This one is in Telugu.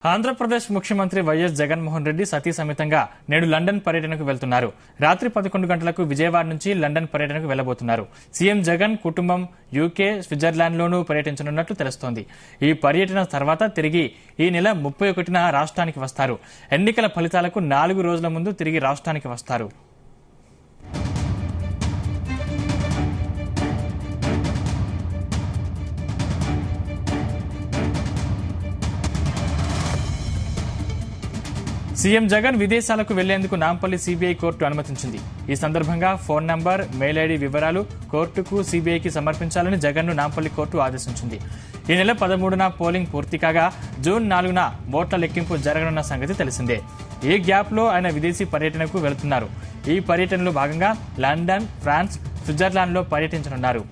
ఆంధ్రప్రదేశ్ ముఖ్యమంత్రి వైఎస్ జగన్మోహన్ రెడ్డి సతీ సమేతంగా నేడు లండన్ పర్యటనకు వెళ్తున్నారు. రాత్రి 11 గంటలకు విజయవాడ నుంచి లండన్ పర్యటనకు వెళ్లబోతున్నారు. సీఎం జగన్ కుటుంబం యూకే, స్విట్జర్లాండ్లోనూ పర్యటించనున్నట్లు తెలుస్తోంది. ఈ పర్యటన తర్వాత తిరిగి ఈ నెల 31న రాష్ట్రానికి వస్తారు. ఎన్నికల ఫలితాలకు 4 రోజుల ముందు తిరిగి రాష్ట్రానికి వస్తారు. సీఎం జగన్ విదేశాలకు వెళ్లేందుకు నాంపల్లి సీబీఐ కోర్టు అనుమతించింది. ఈ సందర్భంగా ఫోన్ నంబర్, మెయిల్ ఐడీ వివరాలు కోర్టుకు, సీబీఐకి సమర్పించాలని జగన్ను నాంపల్లి కోర్టు ఆదేశించింది. ఈ నెల 13న పోలింగ్ పూర్తి కాగా జూన్ 4న ఓట్ల లెక్కింపు జరగనున్న సంగతి తెలిసిందే. ఈ గ్యాప్లో ఆయన విదేశీ పర్యటనకు వెళుతున్నారు. ఈ పర్యటనలో భాగంగా లండన్, ఫ్రాన్స్, స్విట్జర్లాండ్లో పర్యటించనున్నారు.